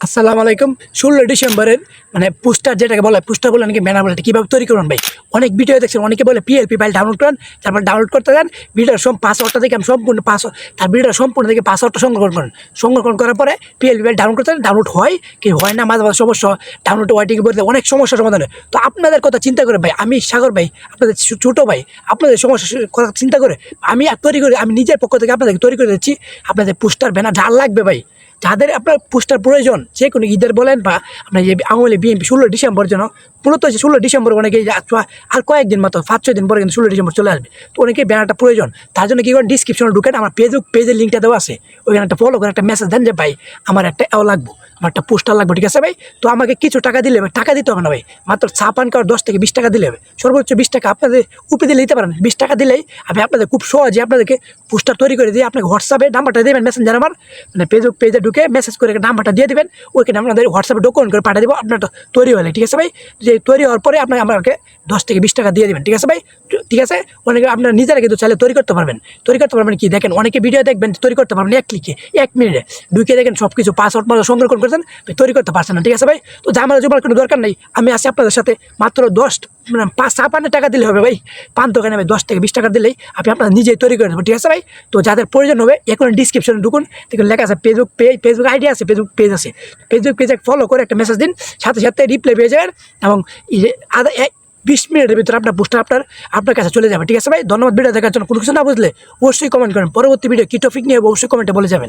আসসালামু আলাইকুম। 16 ডিসেম্বরের পোস্টার যেটাকে বলে, পোস্টারগুলো নাকি ব্যানার বলে, কীভাবে তৈরি করুন ভাই? অনেক ভিডিও দেখছেন, অনেকে বলে পিএলপি ফাইল ডাউনলোড করেন, তারপর ডাউনলোড করতে যান, ভিডিওর পাসওয়ার্ডটা দেখে আমি সম্পূর্ণ তার ভিডিওর সম্পূর্ণ দেখে পাসওয়ার্ডটা সংরক্ষণ করেন। সংরক্ষণ করার পরে পিএলপি ফাইল ডাউনলোড করতে ডাউনলোড হয় কি হয় না, মাঝে মাঝে সমস্যা, ডাউনলোড ওয়াইটিং বলতে অনেক সমস্যার সমাধান হয়। তো আপনাদের কথা চিন্তা করে ভাই, আমি সাগর ভাই, আপনাদের ছোটো ভাই, আপনাদের সমস্যার কথা চিন্তা করে আমি তৈরি করে, আমি নিজের পক্ষ থেকে আপনাদেরকে তৈরি করে দিচ্ছি। আপনাদের পোস্টার ব্যানার যা লাগবে ভাই, যাদের আপনার পোস্টার প্রয়োজন, যে কোনো ঈদের বলেন বা আপনার যে আওয়ামী বিএনপি 16 ডিসেম্বর যেন, মূলত 16 ডিসেম্বর অনেকেই আর কয়েকদিন মতো 5-6 দিন পরে কিন্তু 16 ডিসেম্বর চলে আসবে। তো অনেকেই ব্যানারটা প্রয়োজন, তার জন্য কী করেন, ডিসক্রিপশনে ঢুকেন, আমার পেজের লিঙ্কটা দেওয়া আছে, ওইখানে একটা ফলো করে একটা মেসেজ দেন যে ভাই আমার একটা লাগবো, আমার একটা পোস্টার লাগবে, ঠিক আছে ভাই? তো আমাকে কিছু টাকা দিলে, টাকা দিতে হবে না ভাই, মাত্র ছাপান কার্ড 10 থেকে 20 টাকা দিলে হবে, সর্বোচ্চ 20 টাকা আপনাদের উপরে দিলে দিতে পারেন। 20 টাকা দিলেই আমি আপনাদের খুব সহজে আপনাদেরকে পোস্টার তৈরি করে দিয়ে আপনাকে হোয়াটসঅ্যাপে নাম্বারটা দেবেন, মেসেঞ্জার আমার পেজে ঢুকে মেসেজ করে নাম্বারটা দিয়ে দেবেন, ওইখানে আপনাদের হোয়াটসঅ্যাপে ডকুমেন্ট করে পাঠিয়ে দেবো, আপনারটা তৈরি হলে, ঠিক আছে ভাই? যে তৈরি হওয়ার পরে আপনাকে আমাকে 10 থেকে 20 টাকা দিয়ে দেবেন, ঠিক আছে ভাই? ঠিক আছে। অনেকে আপনারা নিজেরা কিন্তু চাইলে তৈরি করতে পারবেন। তৈরি করতে পারবেন কি দেখেন, অনেকে ভিডিও দেখবেন তৈরি করতে পারবেন 1 ক্লিকে, 1 মিনিটে ঢুকে দেখেন সব কিছু পাসওয়ার্ড সংরক্ষণ করছেন, তৈরি করতে পারছেন না, ঠিক আছে ভাই? তো ঝামেলা জমার কোনো দরকার নেই, আমি আছি আপনাদের সাথে। মাত্র 5 টাকা দিলে হবে ভাই, পান দোকানে ভাই 10 থেকে 20 টাকা দিলেই আপনি আপনার নিজেই তৈরি করে দেবেন, ঠিক আছে ভাই? তো যাদের প্রয়োজন হবে এখন ডিসক্রিপশনে ঢুকুন, দেখুন লেখা আছে ফেসবুক আইডি আছে, ফেসবুক পেজ আছে, ফেসবুক পেজে ফলো করে একটা মেসেজ দিন, সাথে সাথে রিপ্লাই পেয়ে যাবেন, এবং 20 মিনিটের ভিতরে আপনার পোস্টার আপনার কাছে চলে যাবে, ঠিক আছে ভাই? ধন্যবাদ ভিডিও দেখার জন্য। কোনো কিছু না বুঝলে অবশ্যই কমেন্ট করেন, পরবর্তী ভিডিও কী টপিক নিয়ে অবশ্যই কমেন্টে বলে যাবেন।